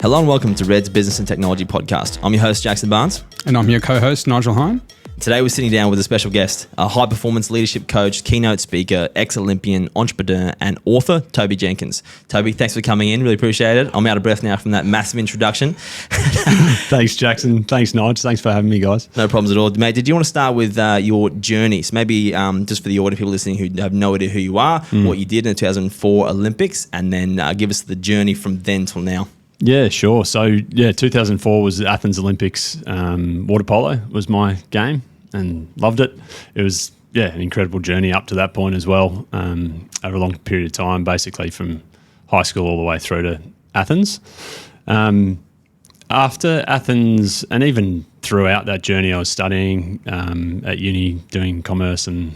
Hello and welcome to Red's Business and Technology Podcast. I'm your host, Jackson Barnes. And I'm your co-host, Nigel Hein. Today we're sitting down with a special guest, a high-performance leadership coach, keynote speaker, ex-Olympian, entrepreneur, and author, Toby Jenkins. Toby, thanks for coming in. Really appreciate it. I'm out of breath now from that massive introduction. Thanks, Jackson. Thanks, Nigel. Thanks for having me, guys. No problems at all. Mate, did you want to start with your journey? So maybe just for the audio people listening who have no idea who you are, what you did in the 2004 Olympics, and then give us the journey from then till now. Yeah, sure. So, 2004 was the Athens Olympics. Water polo was my game and loved it. It was, an incredible journey up to that point as well, over a long period of time, basically from high school all the way through to Athens. After Athens, and even throughout that journey, I was studying at uni, doing commerce, and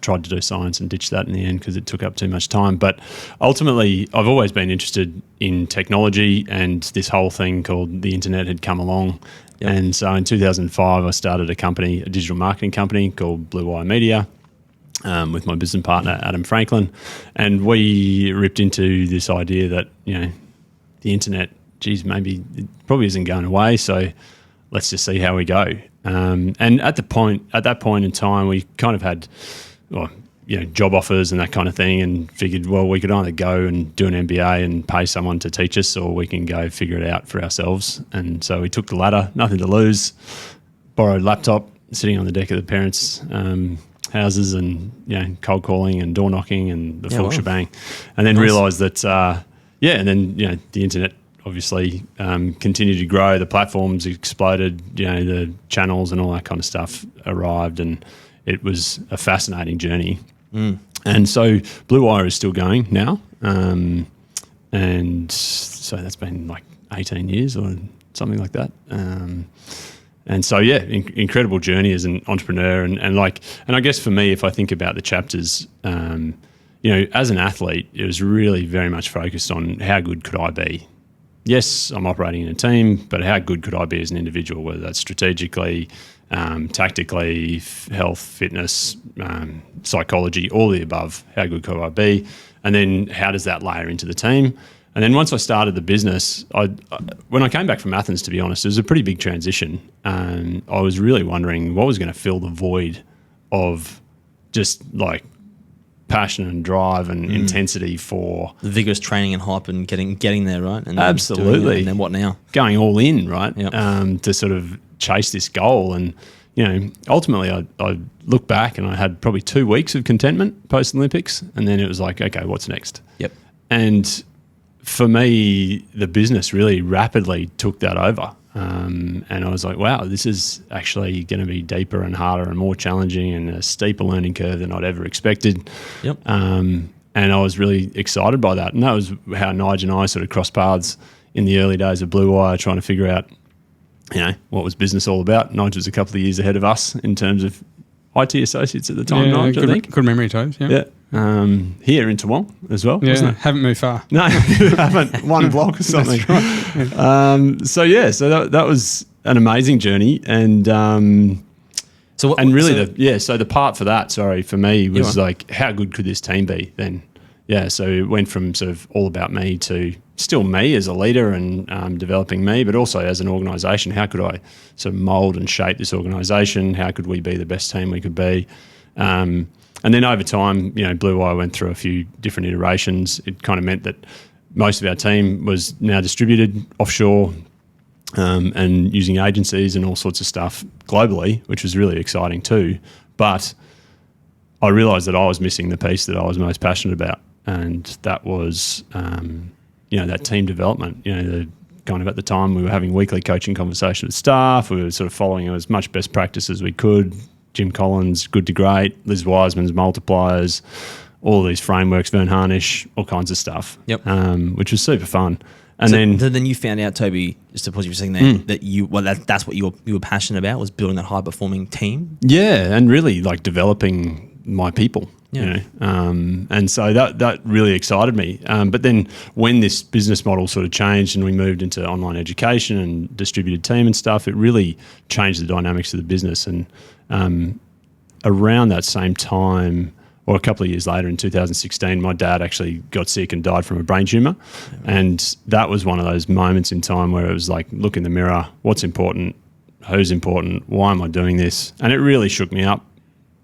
tried to do science and ditched that in the end because it took up too much time. But ultimately, I've always been interested in technology, and this whole thing called the internet had come along. Yep. And so in 2005, I started a company, a digital marketing company called Blue Wire Media, with my business partner, Adam Franklin. And we ripped into this idea that, the internet, maybe it probably isn't going away. So let's just see how we go. And at that point in time, we kind of had job offers and that kind of thing, and figured, well, we could either go and do an MBA and pay someone to teach us, or we can go figure it out for ourselves. And so we took the latter, nothing to lose, borrowed a laptop, sitting on the deck of the parents' houses, and cold calling and door knocking and the full shebang. And then realised that, the internet obviously continued to grow. The platforms exploded, the channels and all that kind of stuff arrived, and it was a fascinating journey. And so Blue Wire is still going now. And so that's been like 18 years or something like that. And so, incredible journey as an entrepreneur. And I guess for me, if I think about the chapters, as an athlete, it was really very much focused on how good could I be? Yes, I'm operating in a team, but how good could I be as an individual, whether that's strategically, tactically, health, fitness, psychology, all the above. How good could I be? And then how does that layer into the team? And then once I started the business, when I came back from Athens, to be honest, it was a pretty big transition. And I was really wondering what was going to fill the void of just like passion and drive and intensity for the vigorous training and hype and getting there, right? And absolutely. And then what now? Going all in, right? Yep. To sort of chase this goal. And, ultimately I look back and I had probably 2 weeks of contentment post-Olympics. And then it was like, okay, what's next? Yep. And for me, the business really rapidly took that over. And I was like, wow, this is actually going to be deeper and harder and more challenging and a steeper learning curve than I'd ever expected. Yep. And I was really excited by that. And that was how Nigel and I sort of crossed paths in the early days of Blue Wire, trying to figure out, what was business all about. Nigel was a couple of years ahead of us in terms of IT associates at the time, Nigel, I think. Good memory, Toby. Yeah. Here in Toowong as well, wasn't it? Haven't moved far. No, haven't. One block or something. That's right. So that was an amazing journey. And so the part for that, for me was like, how good could this team be then? Yeah, so it went from sort of all about me to still me as a leader and developing me, but also as an organisation, how could I sort of mould and shape this organisation? How could we be the best team we could be? And then over time, Blue Wire went through a few different iterations. It kind of meant that most of our team was now distributed offshore and using agencies and all sorts of stuff globally, which was really exciting too. But I realised that I was missing the piece that I was most passionate about, and that was that team development. The kind of at the time we were having weekly coaching conversations with staff. We were sort of following as much best practice as we could. Jim Collins, Good to Great, Liz Wiseman's multipliers, all these frameworks, Vern Harnish, all kinds of stuff. Yep. Which was super fun. And then you found out, Toby, just to pause you for a second there, that's what you were passionate about, was building that high performing team. Yeah, and really like developing my people. And so that really excited me. But then when this business model sort of changed and we moved into online education and distributed team and stuff, it really changed the dynamics of the business. And around that same time, or a couple of years later in 2016, my dad actually got sick and died from a brain tumor. And that was one of those moments in time where it was like, look in the mirror, what's important, who's important, why am I doing this? And it really shook me up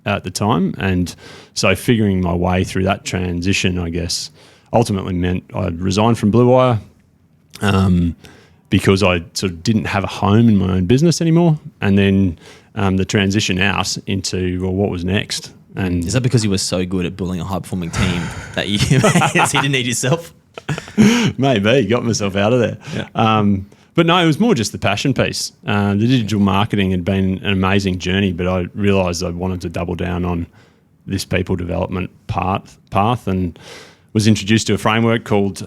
at the time. And so figuring my way through that transition, I guess, ultimately meant I resigned from Blue Wire because I sort of didn't have a home in my own business anymore. And then the transition out into, well, what was next? And is that because you were so good at building a high-performing team that you didn't need yourself? Maybe, got myself out of there. Yeah. But no, it was more just the passion piece. The digital marketing had been an amazing journey, but I realised I wanted to double down on this people development path and was introduced to a framework called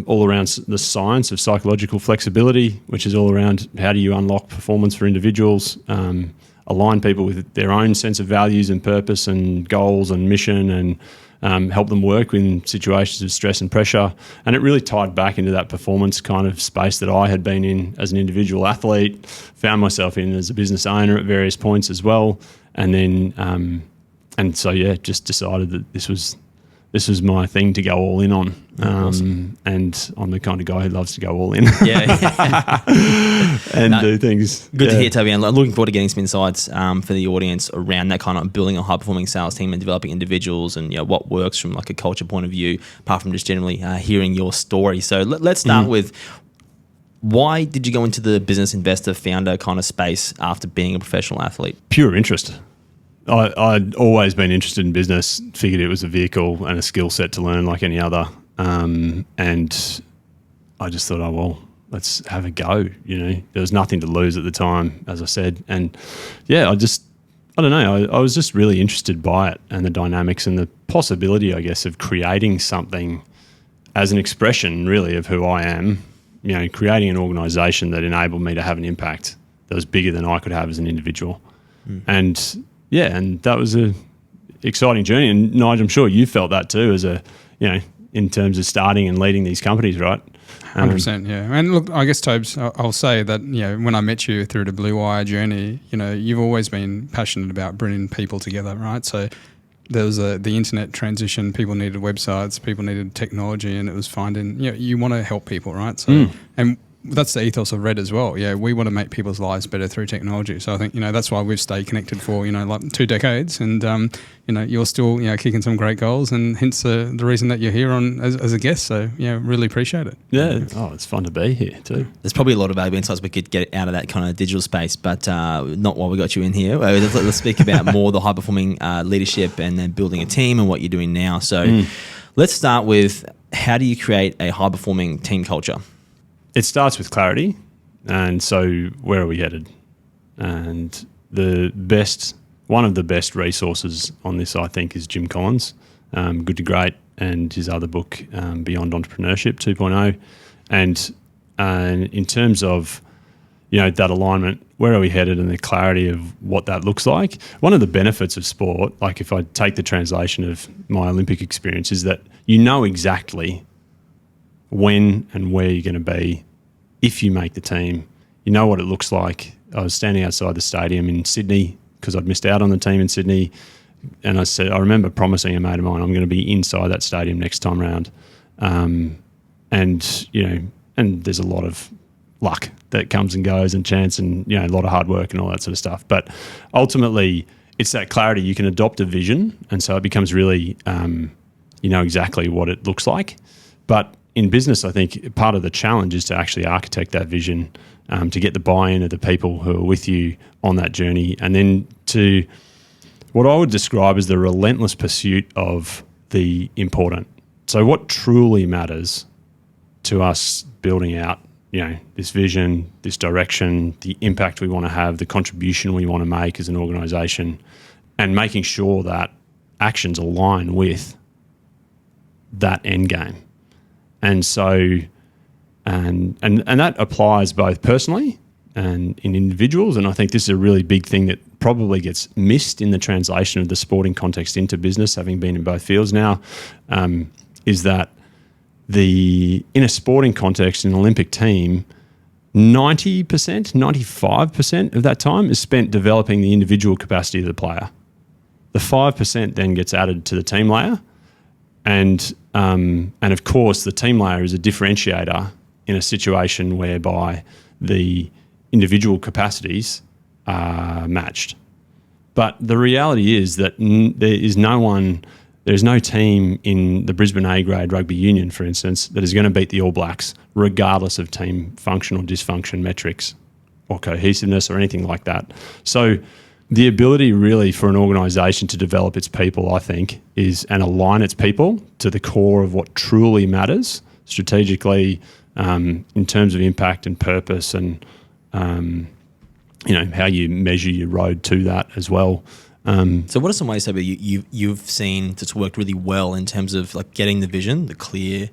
all around the science of psychological flexibility, which is all around how do you unlock performance for individuals, align people with their own sense of values and purpose and goals and mission, and help them work in situations of stress and pressure. And it really tied back into that performance kind of space that I had been in as an individual athlete, found myself in as a business owner at various points as well. And then, just decided that this was my thing to go all in on. Awesome. And I'm the kind of guy who loves to go all in. And do things. Good to hear, Toby. And looking forward to getting some insights for the audience around that kind of building a high-performing sales team and developing individuals and what works from like a culture point of view, apart from just generally hearing your story. So let's start with, why did you go into the business investor founder kind of space after being a professional athlete? Pure interest. I'd always been interested in business, figured it was a vehicle and a skill set to learn like any other. And I just thought, oh, well, let's have a go. There was nothing to lose at the time, as I said. And yeah, I don't know, I was just really interested by it and the dynamics and the possibility, I guess, of creating something as an expression really of who I am, creating an organisation that enabled me to have an impact that was bigger than I could have as an individual. And yeah, and that was a exciting journey. And Nigel, I'm sure you felt that too, as in terms of starting and leading these companies, right? 100%, yeah. And look, I guess, Tobes, I'll say that, when I met you through the Blue Wire journey, you've always been passionate about bringing people together, right? So there was the internet transition, people needed websites, people needed technology, and it was finding, you want to help people, right? So, and that's the ethos of Red as well. Yeah, we want to make people's lives better through technology. So I think that's why we've stayed connected for like 2 decades, and you're still kicking some great goals, and hence the reason that you're here on as a guest. So really appreciate it. Yeah, it's fun to be here too. There's probably a lot of valuable insights we could get out of that kind of digital space, but not while we got you in here. Let's speak about more the high performing leadership and then building a team and what you're doing now. So let's start with, how do you create a high performing team culture? It starts with clarity. And so where are we headed? And one of the best resources on this, I think, is Jim Collins, Good to Great, and his other book, Beyond Entrepreneurship 2.0. And in terms of, that alignment, where are we headed, and the clarity of what that looks like. One of the benefits of sport, like if I take the translation of my Olympic experience, is that exactly when and where you're going to be if you make the team. You know what it looks like. I was standing outside the stadium in Sydney because I'd missed out on the team in Sydney, and I remember promising a mate of mine I'm going to be inside that stadium next time round. And there's a lot of luck that comes and goes, and chance, and a lot of hard work and all that sort of stuff. But ultimately, it's that clarity. You can adopt a vision, and so it becomes really, exactly what it looks like. But in business, I think part of the challenge is to actually architect that vision, to get the buy-in of the people who are with you on that journey, and then to what I would describe as the relentless pursuit of the important. So what truly matters to us building out, this vision, this direction, the impact we want to have, the contribution we want to make as an organisation, and making sure that actions align with that end game. And so, and that applies both personally and in individuals. And I think this is a really big thing that probably gets missed in the translation of the sporting context into business, having been in both fields now, is that in a sporting context, in an Olympic team, 90%, 95% of that time is spent developing the individual capacity of the player. The 5% then gets added to the team layer. And of course, the team layer is a differentiator in a situation whereby the individual capacities are matched. But the reality is that there's no team in the Brisbane A-grade rugby union, for instance, that is going to beat the All Blacks regardless of team function or dysfunction metrics or cohesiveness or anything like that. So the ability really for an organisation to develop its people, I think, and align its people to the core of what truly matters strategically in terms of impact and purpose and, how you measure your road to that as well. So what are some ways, Toby, you've seen that's worked really well in terms of like getting the vision, the clear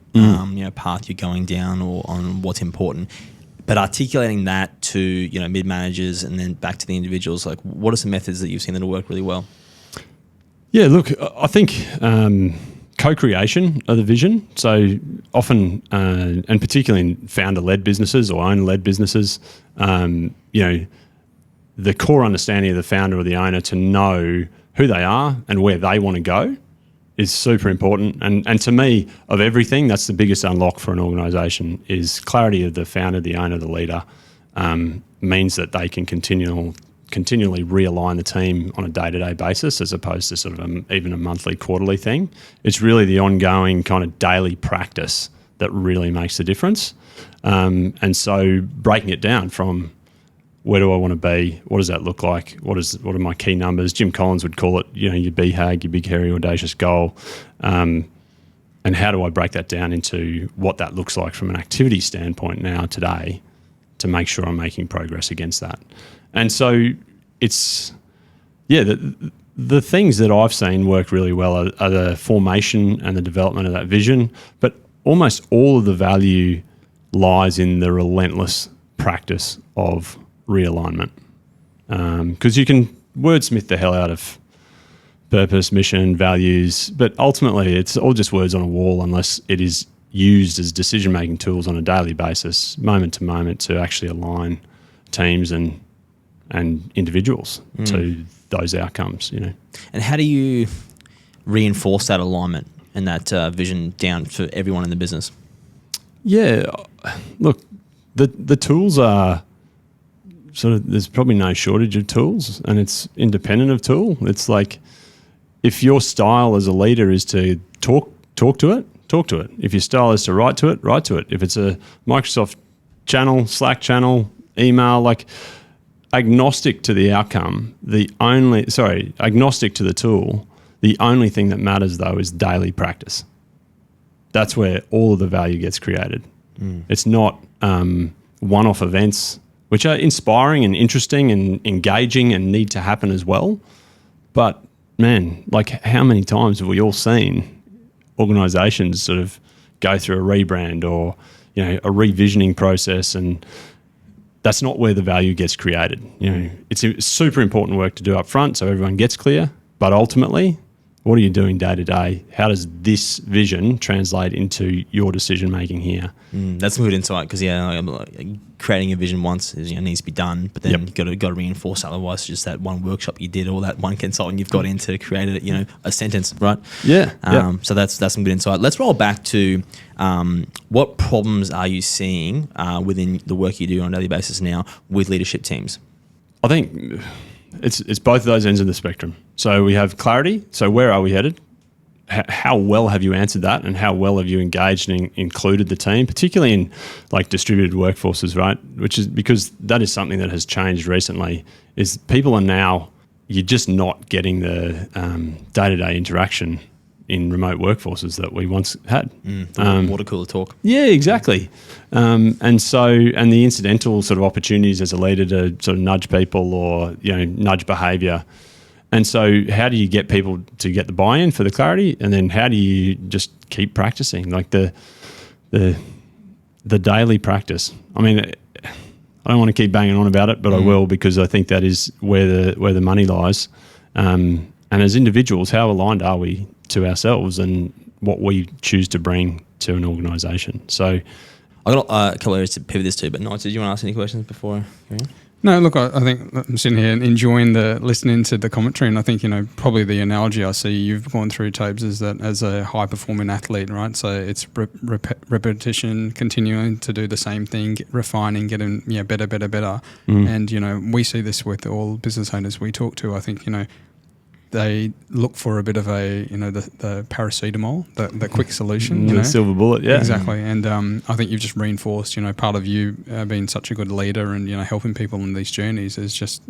path you're going down or on what's important, but articulating that to mid-managers and then back to the individuals? Like, what are some methods that you've seen that have worked really well? Yeah, look, I think co-creation of the vision. So often, and particularly in founder-led businesses or owner-led businesses, the core understanding of the founder or the owner to know who they are and where they want to go is super important. And to me, of everything, that's the biggest unlock for an organisation is clarity of the founder, the owner, the leader, means that they can continually realign the team on a day-to-day basis as opposed to sort of even a monthly, quarterly thing. It's really the ongoing kind of daily practice that really makes the difference. And so breaking it down from where do I want to be? What does that look like? What are my key numbers? Jim Collins would call it, your BHAG, your big, hairy, audacious goal. And how do I break that down into what that looks like from an activity standpoint now today to make sure I'm making progress against that? And so it's, the things that I've seen work really well are the formation and the development of that vision, but almost all of the value lies in the relentless practice of realignment, because you can wordsmith the hell out of purpose, mission, values, but ultimately it's all just words on a wall unless it is used as decision-making tools on a daily basis, moment to moment, to actually align teams and individuals to those outcomes. And how do you reinforce that alignment and that vision down for everyone in the business? Yeah, look, the tools are sort of, there's probably no shortage of tools, and it's independent of tool. It's like, if your style as a leader is to talk to it, talk to it. If your style is to write to it, write to it. If it's a Microsoft channel, Slack channel, email, like agnostic to the outcome, agnostic to the tool, the only thing that matters though is daily practice. That's where all of the value gets created. It's not one-off events, which are inspiring and interesting and engaging and need to happen as well. But man, like, how many times have we all seen organisations sort of go through a rebrand or, a revisioning process, and that's not where the value gets created. It's super important work to do up front so everyone gets clear, but ultimately, what are you doing day to day? How does this vision translate into your decision making here? That's some good insight, because creating a vision once needs to be done, but then you've got to reinforce. Otherwise, just that one workshop you did or that one consultant you've got in to create a sentence, right? So that's some good insight. Let's roll back to what problems are you seeing within the work you do on a daily basis now with leadership teams? I think it's both of those ends of the spectrum. So we have clarity. So where are we headed? How well have you answered that, and how well have you engaged and included the team, particularly in like distributed workforces, right? Which is because that is something that has changed recently. Is people are now, you're just not getting the day-to-day interaction in remote workforces that we once had. Water cooler talk. Yeah, exactly. And the incidental sort of opportunities as a leader to sort of nudge people or nudge behaviour. And so how do you get people to get the buy-in for the clarity? And then how do you just keep practicing? Like the daily practice. I mean, I don't want to keep banging on about it, but I will, because I think that is where the money lies. And as individuals, how aligned are we to ourselves and what we choose to bring to an organisation? So I've got a couple of areas to pivot this to, but Nigel, did you want to ask any questions before? No, look, I think I'm sitting here and enjoying listening to the commentary, and I think, probably the analogy I see you've gone through, Tobes, is that as a high-performing athlete, right? So it's repetition, continuing to do the same thing, refining, getting better. And, we see this with all business owners we talk to. I think, they look for a bit of a, the paracetamol, the quick solution. The silver bullet, yeah. Exactly. And I think you've just reinforced, part of you being such a good leader and, helping people in these journeys is just,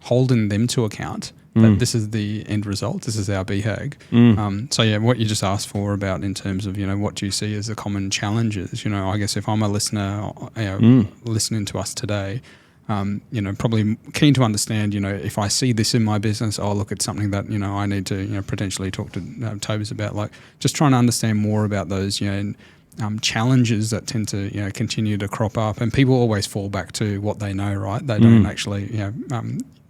holding them to account that this is the end result, this is our BHAG. So, what you just asked for about in terms of, what do you see as the common challenges? I guess if I'm a listener, listening to us today, probably keen to understand, if I see this in my business, I'll look at something that, I need to, potentially talk to Tobias about, like just trying to understand more about those, challenges that tend to, continue to crop up. And people always fall back to what they know, right? They don't actually,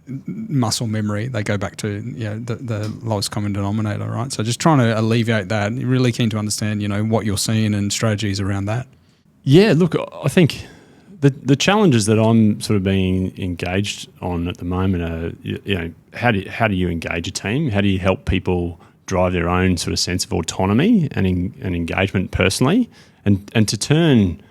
muscle memory. They go back to, the lowest common denominator, right? So just trying to alleviate that. Really keen to understand, what you're seeing and strategies around that. Yeah, look, I think the challenges that I'm sort of being engaged on at the moment are, how do you engage a team? How do you help people drive their own sort of sense of autonomy and engagement personally, and to turn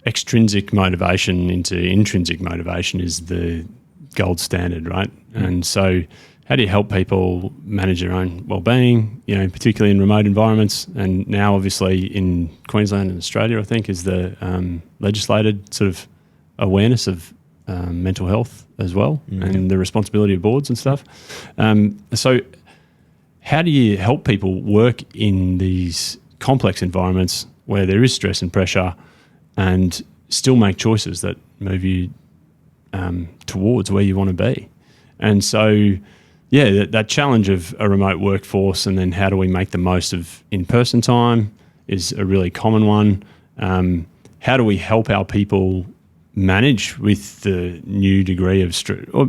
extrinsic motivation into intrinsic motivation is the gold standard, right? And so how do you help people manage their own well-being, particularly in remote environments? And now obviously in Queensland and Australia, I think, is the legislated sort of awareness of mental health as well, and the responsibility of boards and stuff. So how do you help people work in these complex environments where there is stress and pressure and still make choices that move you towards where you want to be? And so, that challenge of a remote workforce, and then how do we make the most of in-person time is a really common one. How do we help our people manage with the new degree of stress, or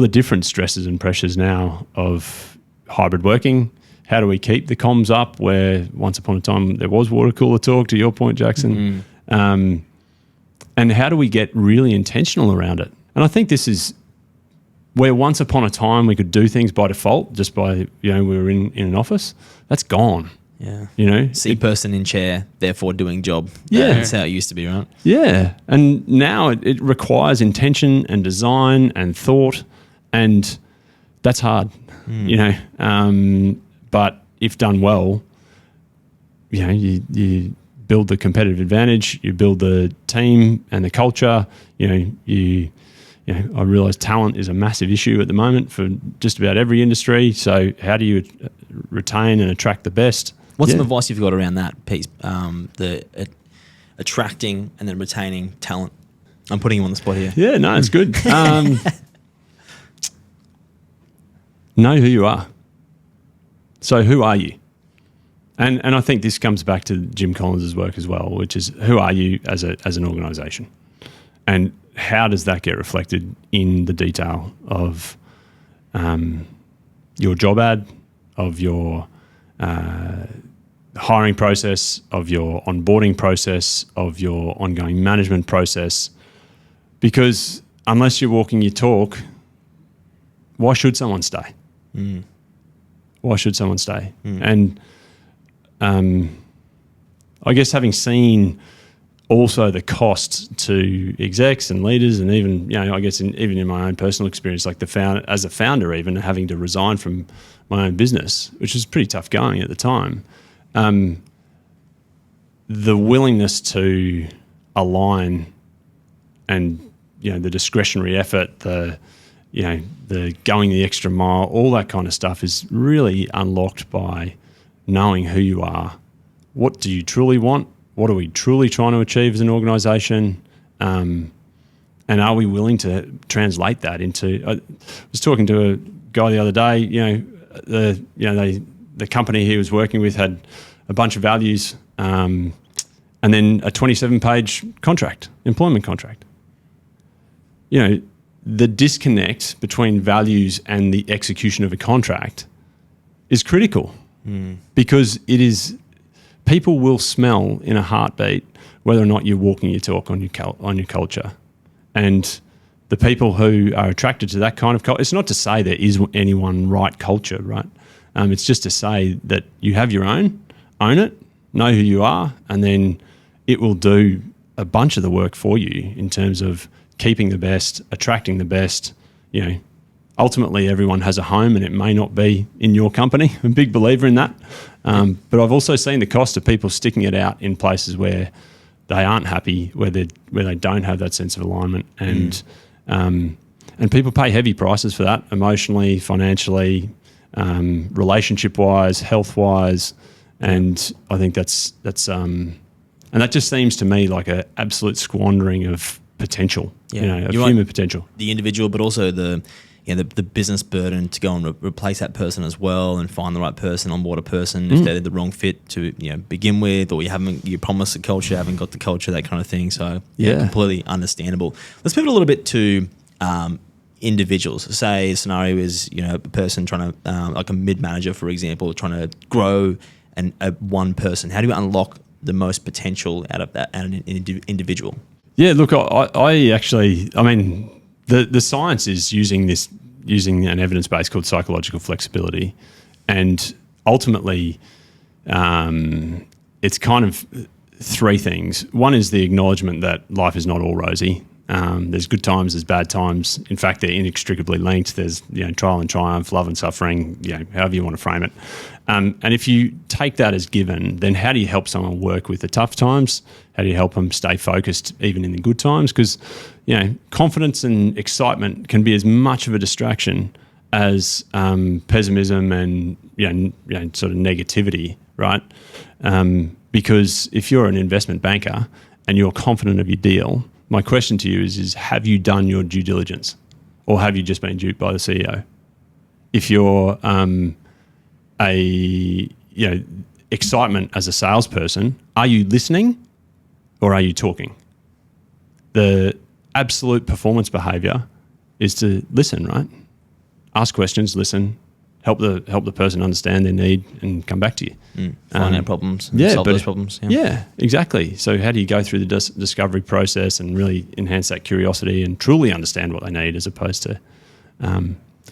the different stresses and pressures now of hybrid working? How do we keep the comms up where once upon a time there was water cooler talk, to your point, Jackson? And how do we get really intentional around it? And I think this is where once upon a time we could do things by default, just by, we were in an office. That's gone. Yeah. See person in chair, therefore doing job. Yeah. That's how it used to be, right? Yeah. And now it requires intention and design and thought, and that's hard, but if done well, you build the competitive advantage, you build the team and the culture, I realise talent is a massive issue at the moment for just about every industry. So how do you retain and attract the best? What's some advice you've got around that piece, the attracting and then retaining talent? I'm putting you on the spot here. Yeah, no, it's good. Know who you are. So who are you? And I think this comes back to Jim Collins' work as well, which is who are you as an organisation? And how does that get reflected in the detail of your job ad, of your hiring process, of your onboarding process, of your ongoing management process? Because unless you're walking your talk, why should someone stay? Why should someone stay? And I guess having seen also the cost to execs and leaders, and even I guess even in my own personal experience, like as a founder, even having to resign from my own business, which was pretty tough going at the time. The willingness to align and the discretionary effort, the going the extra mile, all that kind of stuff is really unlocked by knowing who you are. What do you truly want? What are we truly trying to achieve as an organisation? And are we willing to translate that into? I was talking to a guy the other day. The company he was working with had a bunch of values, and and then a 27-page contract, employment contract. You know, the disconnect between values and the execution of a contract is critical because it is, people will smell in a heartbeat whether or not you're walking your talk on your culture. And the people who are attracted to that kind of culture, it's not to say there is any one right culture, right? It's just to say that you have your own, own it, know who you are, and then it will do a bunch of the work for you in terms of keeping the best, attracting the best. You know, ultimately everyone has a home and it may not be in your company. I'm a big believer in that. But I've also seen the cost of people sticking it out in places where they aren't happy, where they don't have that sense of alignment, and people pay heavy prices for that, emotionally, financially, relationship-wise, health-wise, and I think that's and that just seems to me like an absolute squandering of potential, human potential. The individual, but also the business burden to go and replace that person as well, and find the right person, onboard a person if they're the wrong fit to begin with, or you promised the culture, haven't got the culture, that kind of thing. So completely understandable. Let's pivot a little bit to individuals. Say a scenario is a person trying to like a mid manager, for example, trying to grow one person. How do you unlock the most potential out of that an individual? Yeah, look, I mean, the science is using an evidence base called psychological flexibility, and ultimately, it's kind of three things. One is the acknowledgement that life is not all rosy. There's good times, there's bad times. In fact, they're inextricably linked. There's trial and triumph, love and suffering, however you want to frame it. And if you take that as given, then how do you help someone work with the tough times? How do you help them stay focused even in the good times? Because confidence and excitement can be as much of a distraction as pessimism and sort of negativity, right? Because if you're an investment banker and you're confident of your deal, my question to you is have you done your due diligence, or have you just been duped by the CEO? If you're excitement as a salesperson, are you listening or are you talking? The absolute performance behavior is to listen, right? Ask questions, listen, help the person understand their need and come back to you. Find out problems, solve those problems. Yeah, exactly. So how do you go through the discovery process and really enhance that curiosity and truly understand what they need, as opposed to...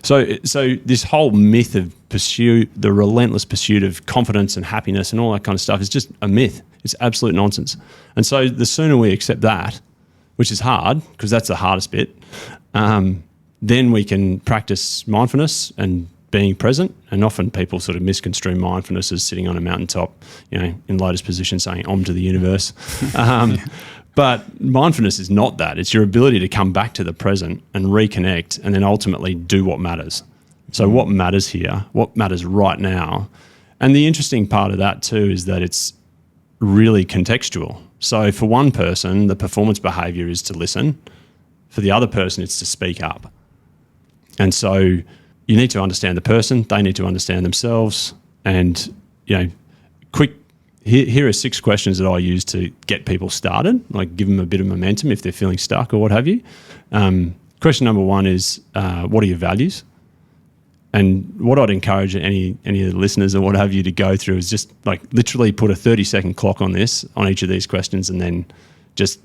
So this whole myth of the relentless pursuit of confidence and happiness and all that kind of stuff is just a myth. It's absolute nonsense. And so the sooner we accept that, which is hard because that's the hardest bit, then we can practice mindfulness and being present. And often people sort of misconstrue mindfulness as sitting on a mountaintop, in lotus position saying "Om" to the universe. But mindfulness is not that. It's your ability to come back to the present and reconnect, and then ultimately do what matters. So what matters here? What matters right now? And the interesting part of that too is that it's really contextual. So for one person, the performance behavior is to listen. For the other person, it's to speak up. And so you need to understand the person. They need to understand themselves. And, here are 6 questions that I use to get people started, like give them a bit of momentum if they're feeling stuck or what have you. Question number 1 is, what are your values? And what I'd encourage any of the listeners or what have you to go through is just like literally put a 30-second clock on each of these questions, and then just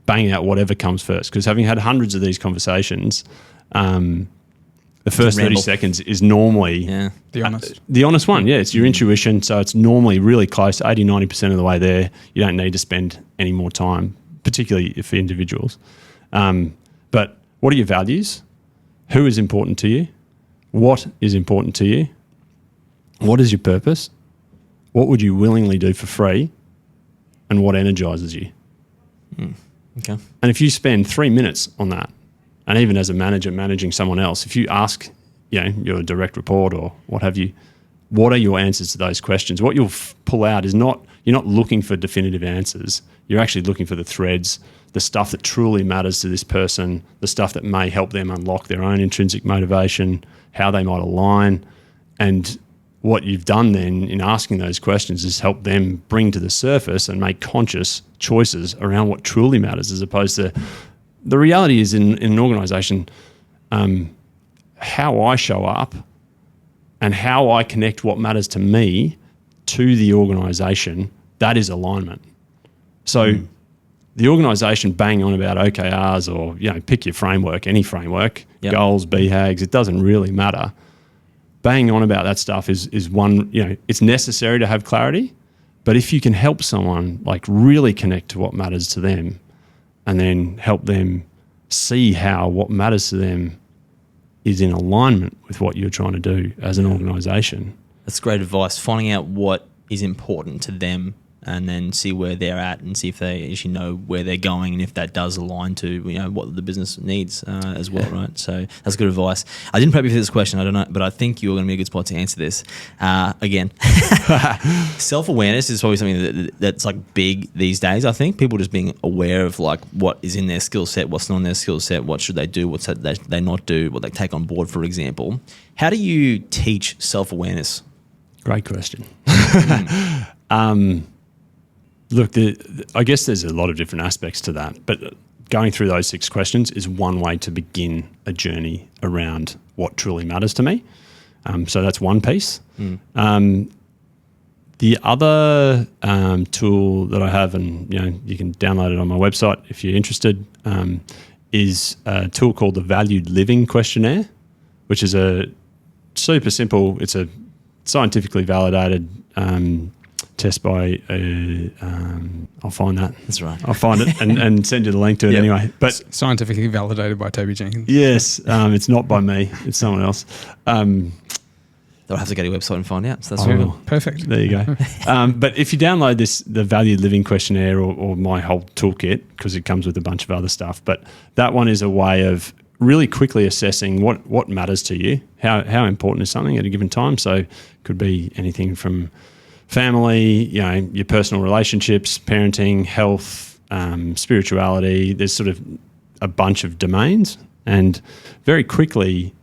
bang out whatever comes first. Because having had hundreds of these conversations, the first 30 seconds is normally the honest one. Yeah, it's your intuition. So it's normally really close, 80, 90% of the way there. You don't need to spend any more time, particularly for individuals. But what are your values? Who is important to you? What is important to you? What is your purpose? What would you willingly do for free? And what energizes you? Okay. And if you spend 3 minutes on that, and even as a manager managing someone else, if you ask, your direct report or what have you, what are your answers to those questions? What you'll pull out is you're not looking for definitive answers. You're actually looking for the threads, the stuff that truly matters to this person, the stuff that may help them unlock their own intrinsic motivation, how they might align. And what you've done then in asking those questions is help them bring to the surface and make conscious choices around what truly matters, as opposed to the reality is in an organisation, how I show up and how I connect what matters to me to the organisation, that is alignment. So the organisation bang on about OKRs or, pick your framework, any framework, goals, BHAGs, it doesn't really matter. Banging on about that stuff is one, it's necessary to have clarity, but if you can help someone like really connect to what matters to them and then help them see how what matters to them is in alignment with what you're trying to do as an organisation. That's great advice. Finding out what is important to them and then see where they're at and see if they actually know where they're going and if that does align to what the business needs as well, right? So that's good advice. I didn't prep you for this question, I don't know, but I think you're going to be a good spot to answer this. Again, self-awareness is probably something that's like big these days. I think people just being aware of like what is in their skill set, what's not in their skill set, what should they do, what should they not do, what they take on board, for example. How do you teach self-awareness? Great question. Look, I guess there's a lot of different aspects to that, but going through those 6 questions is one way to begin a journey around what truly matters to me. So that's one piece. The other tool that I have, and you can download it on my website if you're interested, is a tool called the Valued Living Questionnaire, which is a super simple, it's a scientifically validated test by I'll find that. That's right. I'll find it and send you the link to it anyway. But scientifically validated by Toby Jenkins. Yes, it's not by me. It's someone else. They'll have to go to your website and find out. So that's perfect. There you go. But if you download the Valued Living Questionnaire or my whole toolkit, because it comes with a bunch of other stuff, but that one is a way of really quickly assessing what matters to you, how important is something at a given time. So it could be anything from family, your personal relationships, parenting, health, spirituality. There's sort of a bunch of domains, and very quickly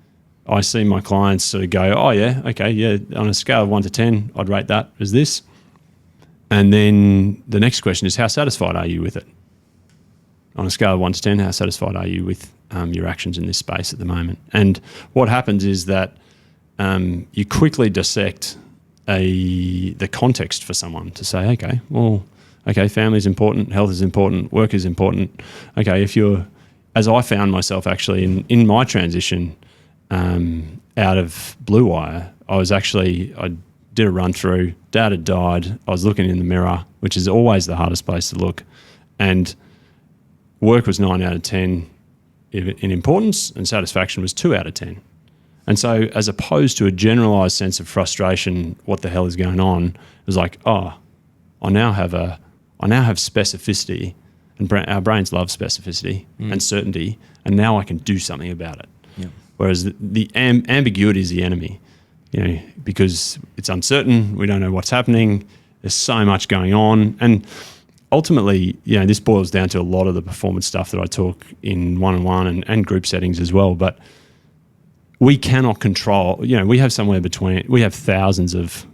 I see my clients sort of go, oh yeah, okay, yeah, on a scale of 1 to 10, I'd rate that as this. And then the next question is, how satisfied are you with it? On a scale of 1 to 10, how satisfied are you with your actions in this space at the moment? And what happens is that you quickly dissect the context for someone to say, okay, family is important, health is important, work is important. Okay, as I found myself actually in my transition out of Blue Wire, I did a run through, Dad had died, I was looking in the mirror, which is always the hardest place to look, and work was 9 out of 10 in importance, and satisfaction was 2 out of 10. And so as opposed to a generalised sense of frustration, what the hell is going on, it was like, I now have specificity, and our brains love specificity and certainty, and now I can do something about it. Yeah. Whereas the ambiguity is the enemy, because it's uncertain, we don't know what's happening, there's so much going on, and ultimately, this boils down to a lot of the performance stuff that I talk in one-on-one and group settings as well, but we cannot control, we have thousands of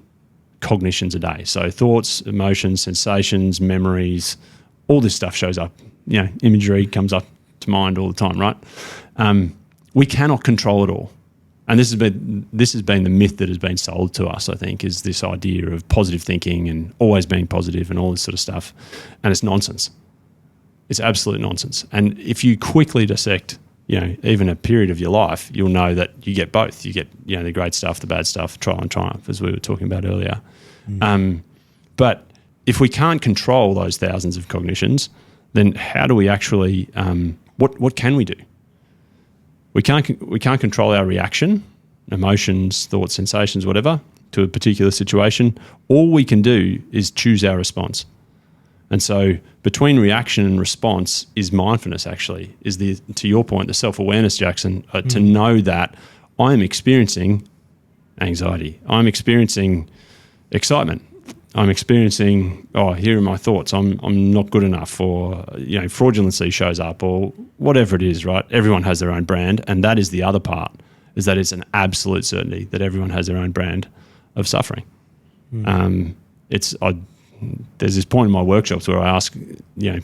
cognitions a day. So thoughts, emotions, sensations, memories, all this stuff shows up. Imagery comes up to mind all the time, right? We cannot control it all. And this has been the myth that has been sold to us, I think, is this idea of positive thinking and always being positive and all this sort of stuff. And it's nonsense. It's absolute nonsense. And if you quickly dissect even a period of your life, you'll know that you get both. You get, the great stuff, the bad stuff, trial and triumph, as we were talking about earlier. But if we can't control those thousands of cognitions, then how do we actually, what can we do? We can't control our reaction, emotions, thoughts, sensations, whatever, to a particular situation. All we can do is choose our response. And so between reaction and response is mindfulness, actually, to your point, the self-awareness, Jackson, to know that I'm experiencing anxiety. I'm experiencing excitement. I'm experiencing, here are my thoughts. I'm not good enough, or, fraudulency shows up, or whatever it is, right? Everyone has their own brand. And that is the other part, is that it's an absolute certainty that everyone has their own brand. of suffering. There's this point in my workshops where I ask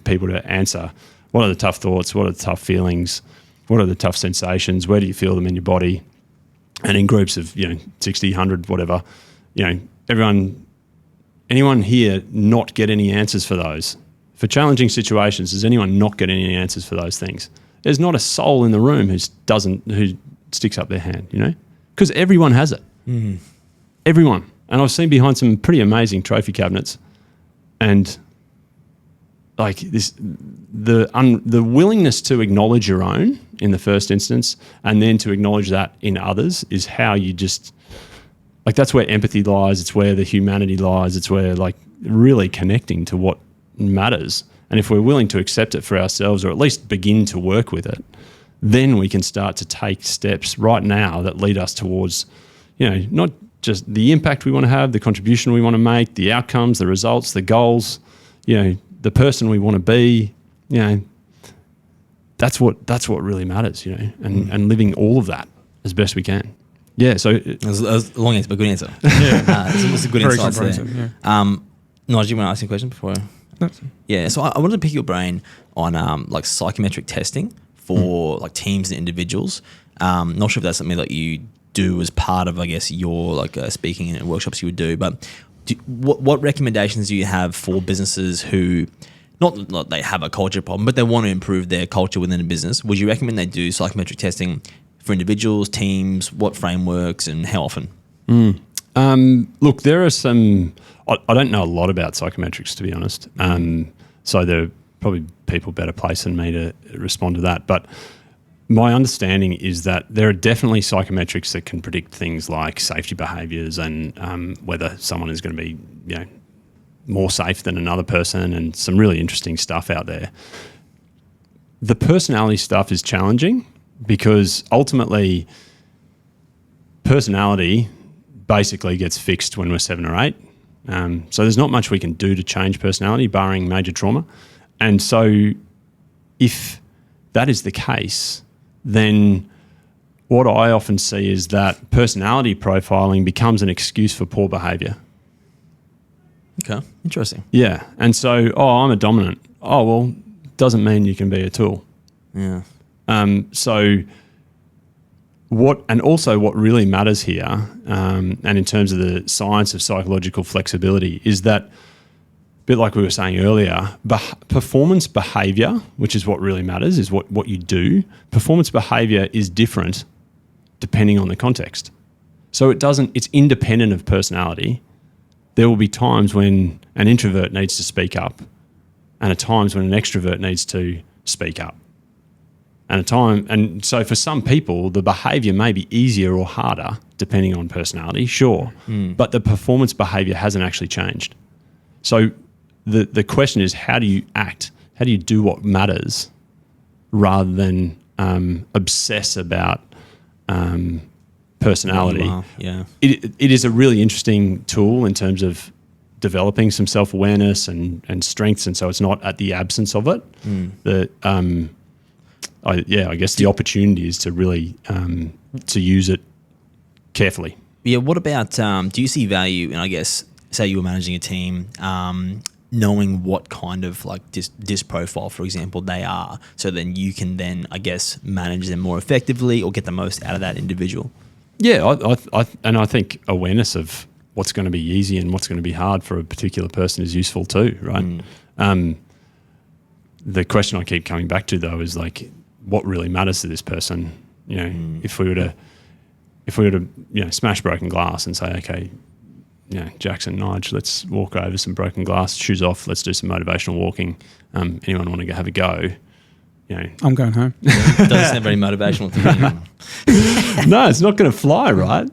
people to answer, what are the tough thoughts, what are the tough feelings, what are the tough sensations, where do you feel them in your body? And in groups of 60, 100, whatever, anyone here not get any answers for those? For challenging situations, does anyone not get any answers for those things? There's not a soul in the room who sticks up their hand, because everyone has it. Everyone. And I've seen behind some pretty amazing trophy cabinets, and like this, the willingness to acknowledge your own in the first instance, and then to acknowledge that in others, is how you just, like, that's where empathy lies. It's where the humanity lies. It's where, like, really connecting to what matters. And if we're willing to accept it for ourselves, or at least begin to work with it, then we can start to take steps right now that lead us towards, not just the impact we want to have, the contribution we want to make, the outcomes, the results, the goals, the person we want to be, that's what really matters, and living all of that as best we can. Yeah, so as a long answer, but good answer. Yeah, it's a good insight there. Yeah. Nigel, you want to ask me a question before? No. Yeah, so I wanted to pick your brain on like psychometric testing for like teams and individuals. Not sure if that's something that you do as part of, I guess, your like speaking and workshops you would do, but what recommendations do you have for businesses who not they have a culture problem, but they want to improve their culture within a business? Would you recommend they do psychometric testing for individuals, teams? What frameworks and how often? Look, there are some. I don't know a lot about psychometrics, to be honest. So there are probably people better placed than me to respond to that. But my understanding is that there are definitely psychometrics that can predict things like safety behaviours and whether someone is going to be, more safe than another person, and some really interesting stuff out there. The personality stuff is challenging because ultimately personality basically gets fixed when we're 7 or 8. So there's not much we can do to change personality, barring major trauma. And so if that is the case, then what I often see is that personality profiling becomes an excuse for poor behaviour. Okay, interesting. Yeah. And so, I'm a dominant. Oh, well, doesn't mean you can be a tool. Yeah. So what really matters here, and in terms of the science of psychological flexibility, is that, a bit like we were saying earlier, performance behaviour, which is what really matters, is what you do. Performance behaviour is different depending on the context. So it's independent of personality. There will be times when an introvert needs to speak up, and at times when an extrovert needs to speak up. And so for some people, the behaviour may be easier or harder depending on personality, sure, but the performance behaviour hasn't actually changed. So the question is, how do you act? How do you do what matters rather than obsess about personality? Yeah. It is a really interesting tool in terms of developing some self-awareness and strengths, and so it's not at the absence of it. I guess the opportunity is to really to use it carefully. Yeah. What about, do you see value in, I guess, say you were managing a team, knowing what kind of like disc profile, for example, they are, so then you can then, I guess, manage them more effectively or get the most out of that individual? Yeah, I think awareness of what's going to be easy and what's going to be hard for a particular person is useful too, right? The question I keep coming back to though is like, what really matters to this person? If we were to smash broken glass and say, okay, Jackson, Nige, let's walk over some broken glass, shoes off, let's do some motivational walking. Anyone want to have a go? I'm going home. Doesn't sound very motivational to me. No, it's not going to fly, right?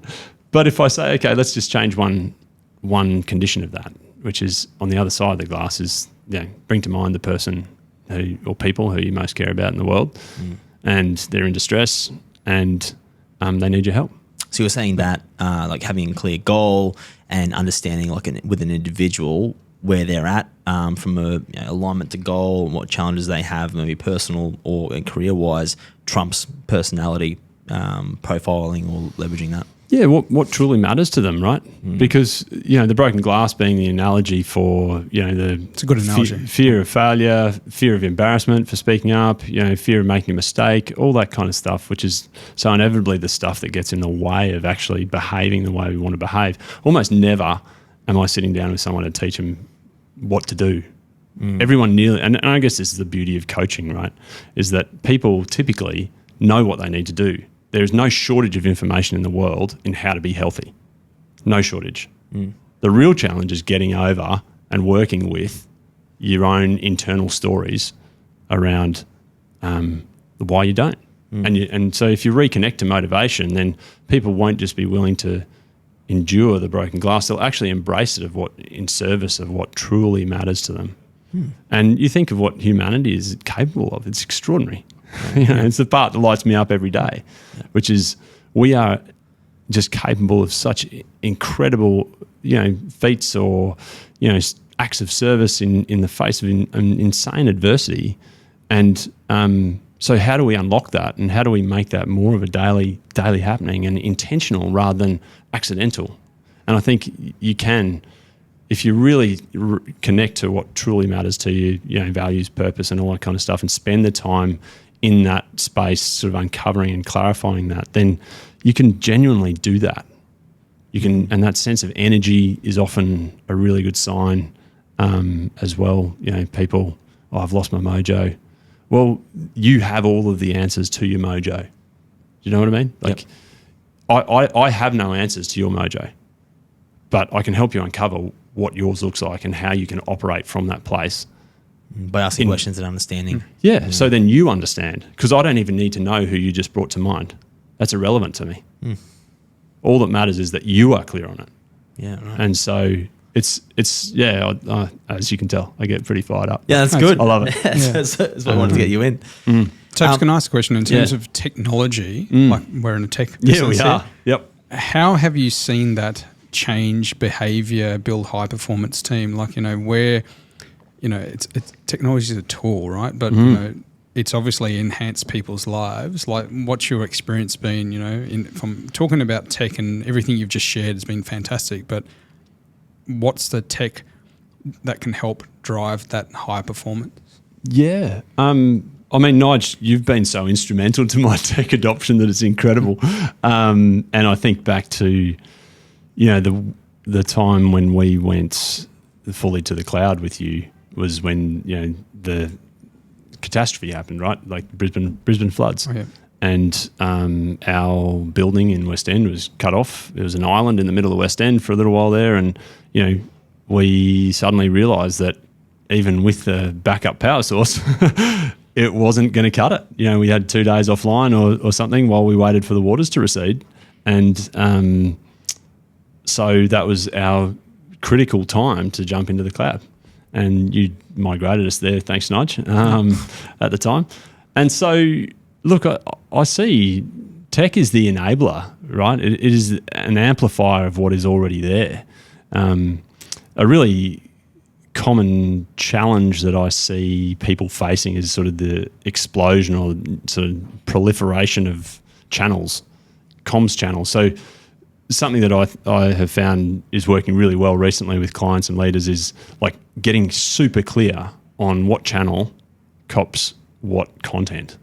But if I say, okay, let's just change one condition of that, which is on the other side of the glass, is bring to mind the person or people who you most care about in the world, and they're in distress and they need your help. So you're saying that like having a clear goal and understanding like with an individual where they're at from a alignment to goal and what challenges they have, maybe personal or career-wise, trumps personality profiling or leveraging that. Yeah, what truly matters to them, right? Because, the broken glass being the analogy for, It's a good analogy. Fear of failure, fear of embarrassment for speaking up, fear of making a mistake, all that kind of stuff, which is so inevitably the stuff that gets in the way of actually behaving the way we want to behave. Almost never am I sitting down with someone to teach them what to do. Everyone nearly, and I guess this is the beauty of coaching, right, is that people typically know what they need to do. There is no shortage of information in the world in how to be healthy. No shortage. The real challenge is getting over and working with your own internal stories around why you don't. And so if you reconnect to motivation, then people won't just be willing to endure the broken glass. They'll actually embrace it in service of what truly matters to them. And you think of what humanity is capable of. It's extraordinary. It's the part that lights me up every day, which is we are just capable of such incredible, feats or, acts of service in the face of insane adversity. And so how do we unlock that, and how do we make that more of a daily happening and intentional rather than accidental? And I think you can, if you really connect to what truly matters to you, values, purpose, and all that kind of stuff, and spend the time in that space, sort of uncovering and clarifying that, then you can genuinely do that. You can, and that sense of energy is often a really good sign as well. People, I've lost my mojo. Well, you have all of the answers to your mojo. Do you know what I mean? Like, I have no answers to your mojo, but I can help you uncover what yours looks like and how you can operate from that place. By asking questions and understanding. Yeah, so then you understand, because I don't even need to know who you just brought to mind. That's irrelevant to me. All that matters is that you are clear on it. Yeah, right. And so it's as you can tell, I get pretty fired up. Yeah, that's good. I love it. That's what I wanted to get you in. So can I ask a question in terms of technology? Like we're in a tech business. Yeah, we are. Here. Yep. How have you seen that change behavior, build high performance team? Like, where... it's technology is a tool, right? But it's obviously enhanced people's lives. Like, what's your experience been? From talking about tech, and everything you've just shared has been fantastic. But what's the tech that can help drive that high performance? Yeah. Nige, you've been so instrumental to my tech adoption that it's incredible. And I think back to, the time when we went fully to the cloud with you was when, the catastrophe happened, right? Like Brisbane floods. Oh, yeah. And our building in West End was cut off. It was an island in the middle of West End for a little while there. And, we suddenly realised that even with the backup power source, it wasn't going to cut it. We had 2 days offline or something while we waited for the waters to recede. And so that was our critical time to jump into the cloud. And you migrated us there, thanks, Nige, at the time. And so, look, I see tech is the enabler, right? It is an amplifier of what is already there. A really common challenge that I see people facing is sort of the explosion or sort of proliferation of channels, comms channels. So something that I have found is working really well recently with clients and leaders is like getting super clear on what channel cops what content.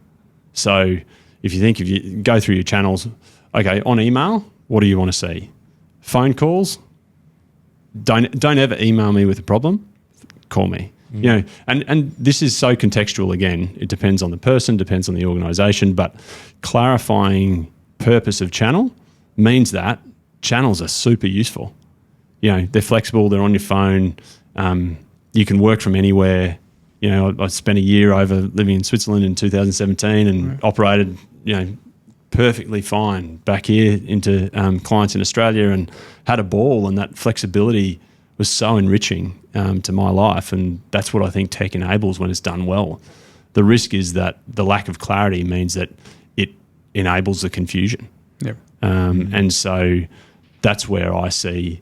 So if you go through your channels, okay, on email, what do you want to see? Phone calls, don't ever email me with a problem, call me. And this is so contextual again. It depends on the person, depends on the organisation, but clarifying purpose of channel means that channels are super useful. They're flexible, they're on your phone, you can work from anywhere. I spent a year over living in Switzerland in 2017 and operated, perfectly fine back here into clients in Australia and had a ball, and that flexibility was so enriching to my life, and that's what I think tech enables when it's done well. The risk is that the lack of clarity means that it enables the confusion. Yep. And so that's where I see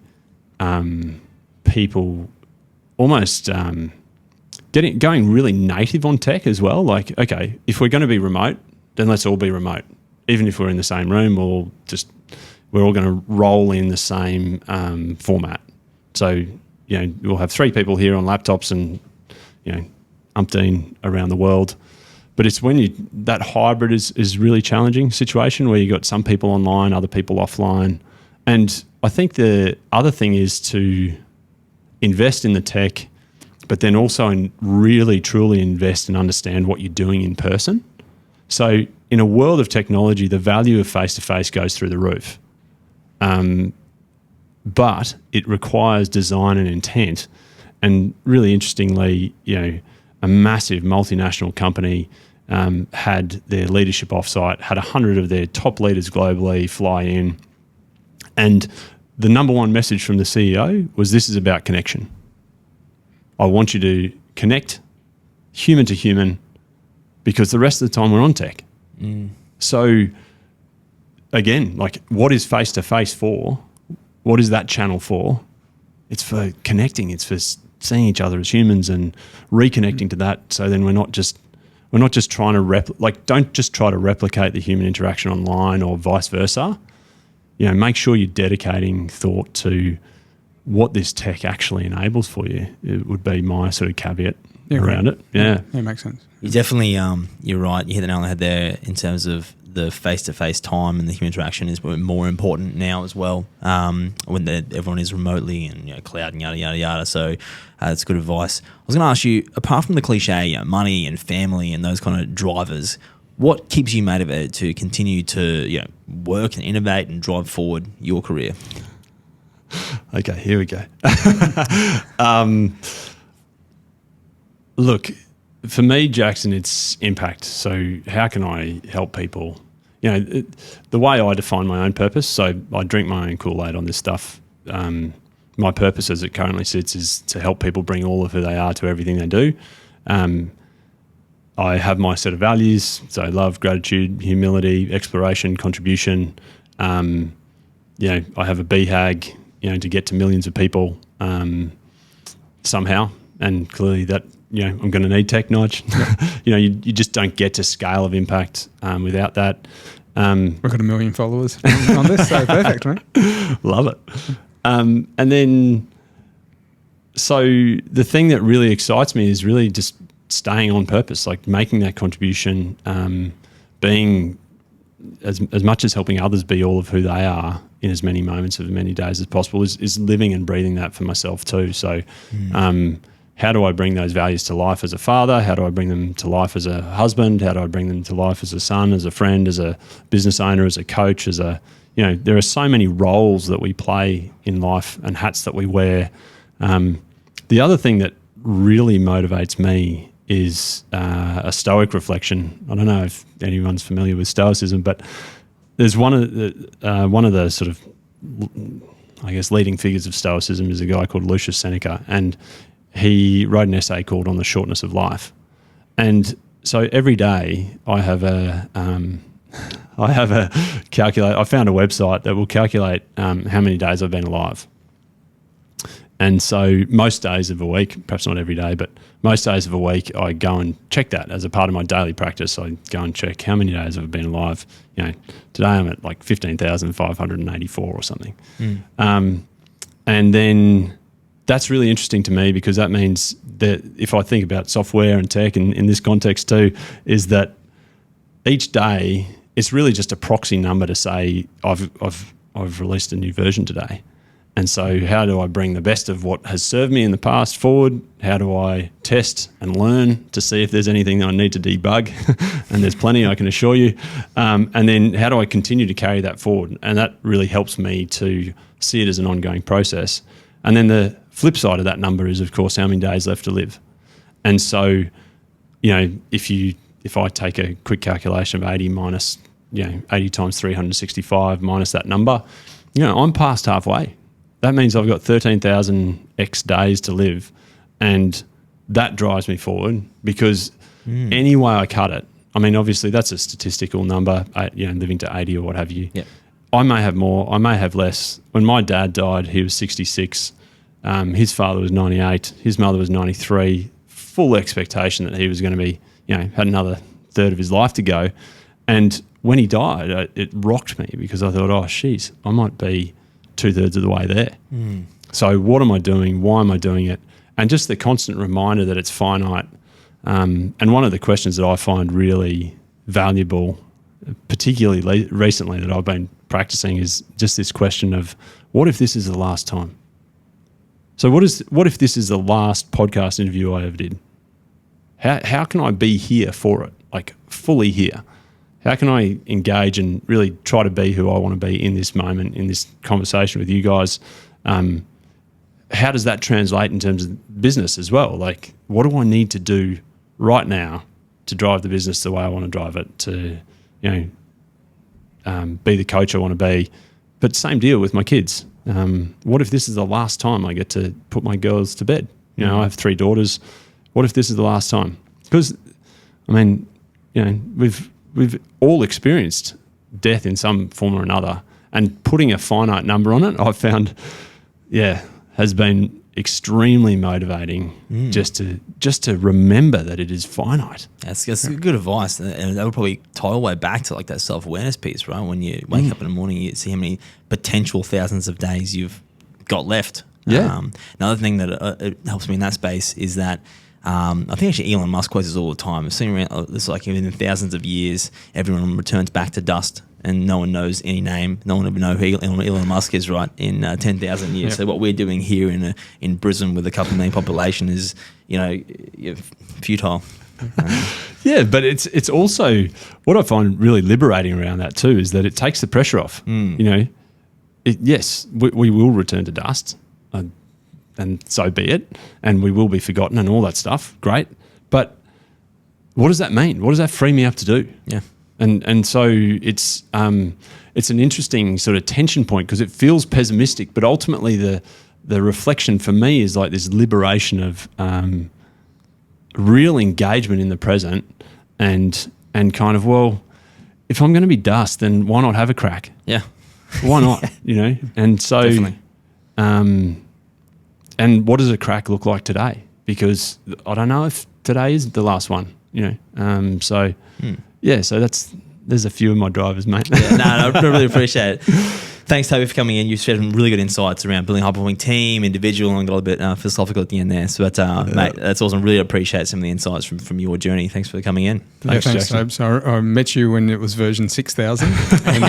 people almost going really native on tech as well. Like, okay, if we're going to be remote, then let's all be remote. Even if we're in the same room or just we're all going to roll in the same format. So, we'll have 3 people here on laptops and, umpteen around the world. But it's when that hybrid is really challenging situation where you got some people online, other people offline. And I think the other thing is to invest in the tech, but then also really truly invest and understand what you're doing in person. So in a world of technology, the value of face-to-face goes through the roof. But it requires design and intent. And really interestingly, a massive multinational company had their leadership offsite, had 100 of their top leaders globally fly in. And the number one message from the CEO was, this is about connection. I want you to connect human to human because the rest of the time we're on tech. So again, like, what is face-to-face for? What is that channel for? It's for connecting. It's for seeing each other as humans and reconnecting to that. So then we're not just trying to don't just try to replicate the human interaction online or vice versa. Make sure you're dedicating thought to what this tech actually enables for you. It would be my sort of caveat around it. Yeah, that makes sense. You definitely, you're right. You hit the nail on the head there in terms of the face-to-face time and the human interaction is more important now as well, when everyone is remotely and cloud and yada, yada, yada. So that's good advice. I was going to ask you, apart from the cliche, money and family and those kind of drivers, what keeps you motivated to continue to work and innovate and drive forward your career? Okay, here we go. Look, for me, Jackson, it's impact. So how can I help people? The way I define my own purpose, so I drink my own Kool-Aid on this stuff. My purpose as it currently sits is to help people bring all of who they are to everything they do. I have my set of values, so love, gratitude, humility, exploration, contribution. I have a BHAG, to get to millions of people somehow, and clearly that, I'm going to need tech, Nige. You just don't get to scale of impact without that. We've got 1 million followers on this, so perfect, right? Love it. And then, so the thing that really excites me is really just staying on purpose, like making that contribution, being as much as helping others be all of who they are in as many moments of as many days as possible is living and breathing that for myself too. So how do I bring those values to life as a father? How do I bring them to life as a husband? How do I bring them to life as a son, as a friend, as a business owner, as a coach, there are so many roles that we play in life and hats that we wear. The other thing that really motivates me is a Stoic Reflection. I don't know if anyone's familiar with Stoicism, but there's one of the sort of, I guess, leading figures of Stoicism is a guy called Lucius Seneca, and he wrote an essay called On the Shortness of Life. And so every day I have a calculator. I found a website that will calculate how many days I've been alive. And so most days of a week, perhaps not every day, but most days of a week, I go and check that as a part of my daily practice. I go and check how many days I've been alive. Today I'm at like 15,584 or something. And then that's really interesting to me because that means that if I think about software and tech and in this context too, is that each day it's really just a proxy number to say I've released a new version today. And so how do I bring the best of what has served me in the past forward? How do I test and learn to see if there's anything that I need to debug? And there's plenty, I can assure you. And then how do I continue to carry that forward? And that really helps me to see it as an ongoing process. And then the flip side of that number is, of course, how many days left to live. And so, if I take a quick calculation of 80 minus, 80 times 365 minus that number, I'm past halfway. That means I've got 13,000 X days to live. And that drives me forward because any way I cut it, I mean, obviously that's a statistical number, living to 80 or what have you. Yep. I may have more, I may have less. When my dad died, he was 66. His father was 98. His mother was 93. Full expectation that he was going to be, had another third of his life to go. And when he died, it rocked me because I thought, oh, sheesh, I might be 2/3 of the way there. So what am I doing? Why am I doing it? And just the constant reminder that it's finite. And one of the questions that I find really valuable, particularly recently that I've been practicing, is just this question of, what if this is the last time? So what if this is the last podcast interview I ever did? How can I be here for it, like fully here? How can I engage and really try to be who I want to be in this moment, in this conversation with you guys? How does that translate in terms of business as well? Like, what do I need to do right now to drive the business the way I want to drive it, to, be the coach I want to be? But same deal with my kids. What if this is the last time I get to put my girls to bed? I have 3 daughters. What if this is the last time? Because, we've all experienced death in some form or another, and putting a finite number on it, I've found, has been extremely motivating just to remember that it is finite. That's good advice, and that would probably tie all the way back to like that self-awareness piece, right? When you wake up in the morning, you see how many potential thousands of days you've got left. Yeah. Another thing that it helps me in that space is that I think actually Elon Musk quotes this all the time. I've seen around, it's like in thousands of years, everyone returns back to dust, and no one knows any name. No one will know who Elon Musk is, right, in 10,000 years. Yep. So what we're doing here in Brisbane with a couple million population is, futile. Yeah, but it's also, what I find really liberating around that too is that it takes the pressure off. Yes, we will return to dust, and so be it, and we will be forgotten and all that stuff. Great, but what does that mean? What does that free me up to do? Yeah. And so it's an interesting sort of tension point, because it feels pessimistic, but ultimately the reflection for me is like this liberation of real engagement in the present, and kind of, well, if I'm going to be dust, then why not have a crack? Yeah. Why not? And so, definitely. And what does a crack look like today? Because I don't know if today is the last one. So there's a few of my drivers, mate. Yeah, I really appreciate it. Thanks, Toby, for coming in. You shared some really good insights around building a high-performing team, individual, and got a bit philosophical at the end there. So, mate, that's awesome. Really appreciate some of the insights from your journey. Thanks for coming in. Thanks, Toby. So I met you when it was version 6,000, and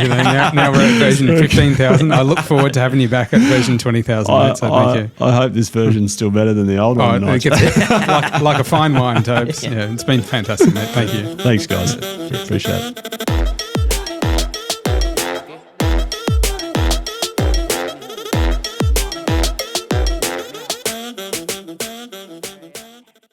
now we're at version 15,000. I look forward to having you back at version 20,000. So thank you. I hope this version's still better than the old one. It gets like a fine wine, Tobes. Yeah, it's been fantastic, mate. Thank you. Thanks, guys. Appreciate it.